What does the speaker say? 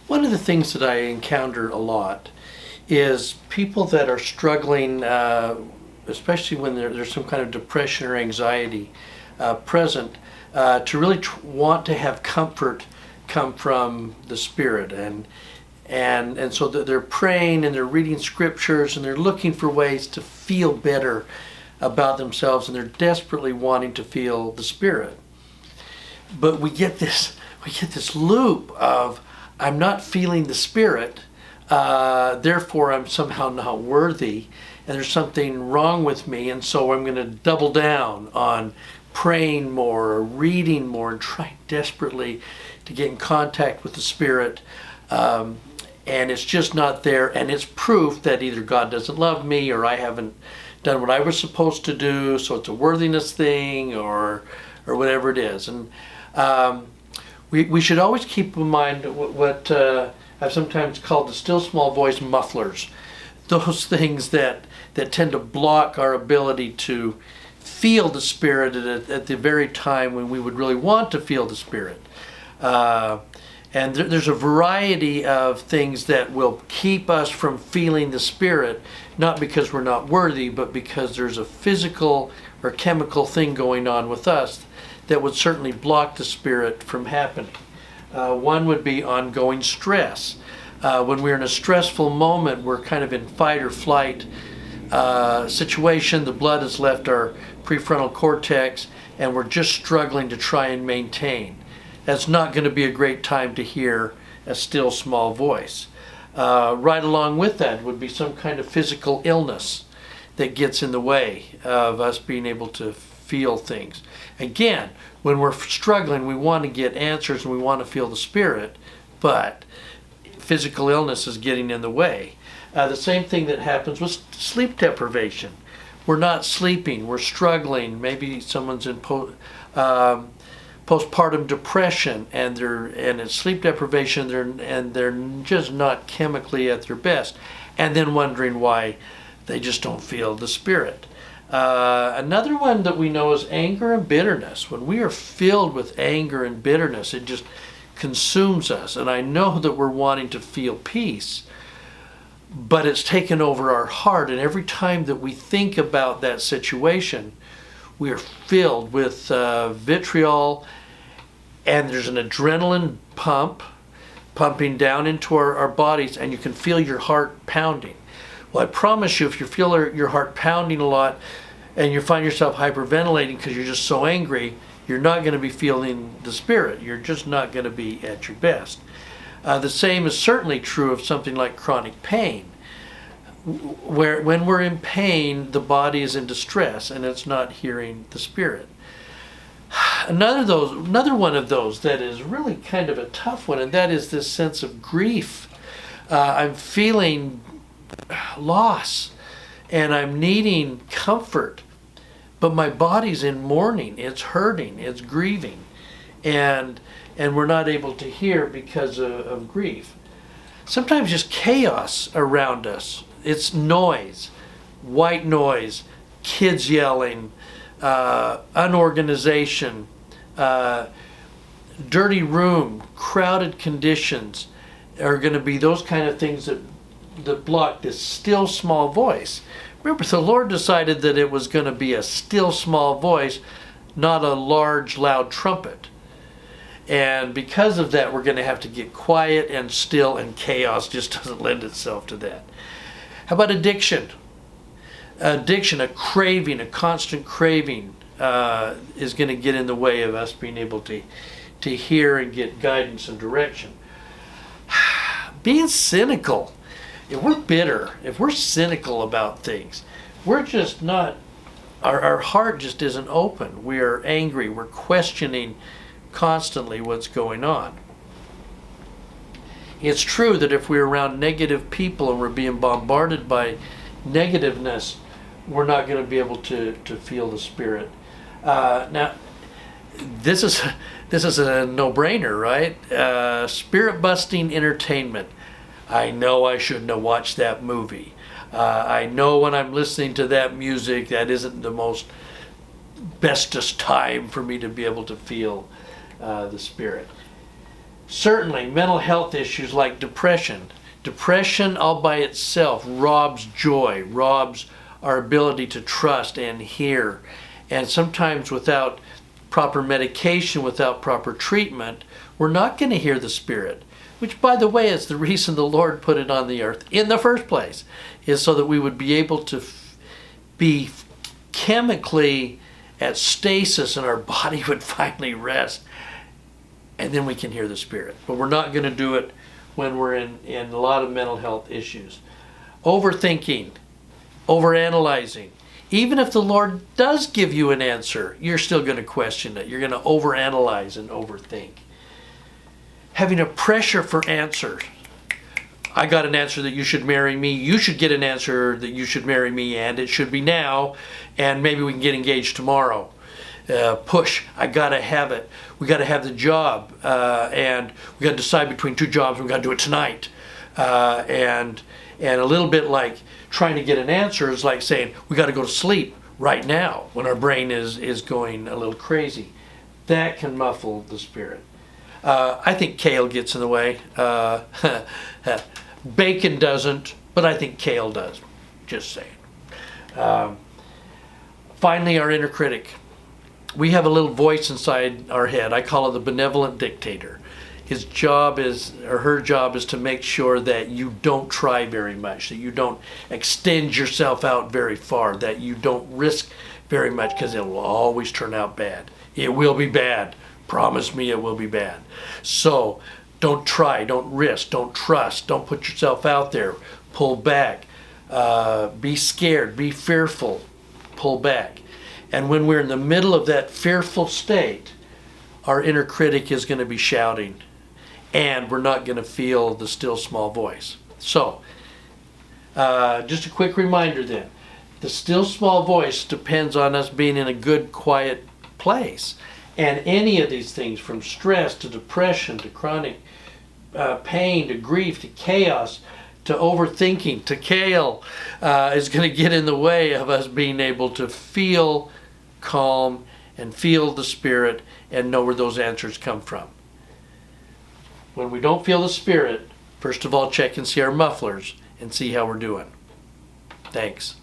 One of the things that I encounter a lot is people that are struggling, especially when there's some kind of depression or anxiety present, to really want to have comfort come from the Spirit, and so they're praying and they're reading scriptures and they're looking for ways to feel better about themselves, and they're desperately wanting to feel the Spirit. But we get this loop of, I'm not feeling the Spirit, therefore I'm somehow not worthy, and there's something wrong with me, and so I'm going to double down on praying more or reading more and trying desperately to get in contact with the Spirit, and it's just not there, and it's proof that either God doesn't love me or I haven't done what I was supposed to do, so it's a worthiness thing or whatever it is. And we should always keep in mind what I've sometimes called the still small voice mufflers, those things that tend to block our ability to feel the Spirit at the very time when we would really want to feel the Spirit. And there's a variety of things that will keep us from feeling the Spirit, not because we're not worthy, but because there's a physical or chemical thing going on with us that would certainly block the Spirit from happening. One would be ongoing stress. When we're in a stressful moment, we're kind of in fight or flight situation. The blood has left our prefrontal cortex, and we're just struggling to try and maintain. That's not going to be a great time to hear a still small voice. Right along with that would be some kind of physical illness that gets in the way of us being able to feel things. Again, when we're struggling, we want to get answers and we want to feel the Spirit, but physical illness is getting in the way. The same thing that happens with sleep deprivation. We're not sleeping, we're struggling. Maybe someone's in postpartum depression and it's sleep deprivation, and they're just not chemically at their best, and then wondering why they just don't feel the Spirit. Another one that we know is anger and bitterness. When we are filled with anger and bitterness, it just consumes us. And I know that we're wanting to feel peace, but it's taken over our heart. And every time that we think about that situation, we are filled with vitriol, and there's an adrenaline pumping down into our bodies, and you can feel your heart pounding. Well, I promise you, if you feel your heart pounding a lot and you find yourself hyperventilating because you're just so angry, you're not going to be feeling the Spirit. You're just not going to be at your best. The same is certainly true of something like chronic pain, where when we're in pain, the body is in distress and it's not hearing the Spirit. Another one of those that is really kind of a tough one, and that is this sense of grief. I'm feeling loss and I'm needing comfort, but my body's in mourning, it's hurting, it's grieving, and we're not able to hear because of grief. Sometimes just chaos around us. It's noise, white noise, kids yelling, unorganization, dirty room, crowded conditions are going to be those kind of things that block this still small voice. Remember, the Lord decided that it was going to be a still small voice, not a large loud trumpet. And because of that, we're going to have to get quiet and still, and chaos just doesn't lend itself to that. How about addiction? Addiction, a craving, a constant craving, is going to get in the way of us being able to hear and get guidance and direction. Being cynical. If we're bitter, if we're cynical about things, we're just not, our heart just isn't open. We are angry, we're questioning constantly what's going on. It's true that if we're around negative people and we're being bombarded by negativeness, we're not going to be able to feel the Spirit. Now, this is a no-brainer, right? Spirit-busting entertainment. I know I shouldn't have watched that movie. I know when I'm listening to that music, that isn't the most bestest time for me to be able to feel the Spirit. Certainly, mental health issues like depression. Depression all by itself robs joy, robs our ability to trust and hear. And sometimes without proper medication, without proper treatment, we're not going to hear the Spirit. Which, by the way, is the reason the Lord put it on the earth in the first place, is so that we would be able to be chemically at stasis and our body would finally rest. And then we can hear the Spirit. But we're not going to do it when we're in a lot of mental health issues. Overthinking, overanalyzing. Even if the Lord does give you an answer, you're still going to question it. You're going to overanalyze and overthink. Having a pressure for answers. I got an answer that you should marry me. You should get an answer that you should marry me, and it should be now, and maybe we can get engaged tomorrow. Push. I got to have it. We got to have the job, and we got to decide between two jobs. We got to do it tonight. And a little bit like trying to get an answer is like saying we got to go to sleep right now when our brain is going a little crazy. That can muffle the Spirit. I think kale gets in the way. Bacon doesn't, but I think kale does. Just saying. Finally, our inner critic. We have a little voice inside our head. I call it the benevolent dictator. His job is, or her job is to make sure that you don't try very much, that you don't extend yourself out very far, that you don't risk very much, because it will always turn out bad. It will be bad. Promise me it will be bad. So don't try, don't risk, don't trust, don't put yourself out there. Pull back. Be scared, be fearful. Pull back. And when we're in the middle of that fearful state, our inner critic is going to be shouting, and we're not going to feel the still small voice. So, just a quick reminder then. The still small voice depends on us being in a good, quiet place. And any of these things, from stress to depression to chronic pain to grief to chaos to overthinking to kale, is going to get in the way of us being able to feel calm and feel the Spirit and know where those answers come from. When we don't feel the Spirit, first of all, check and see our mufflers and see how we're doing. Thanks.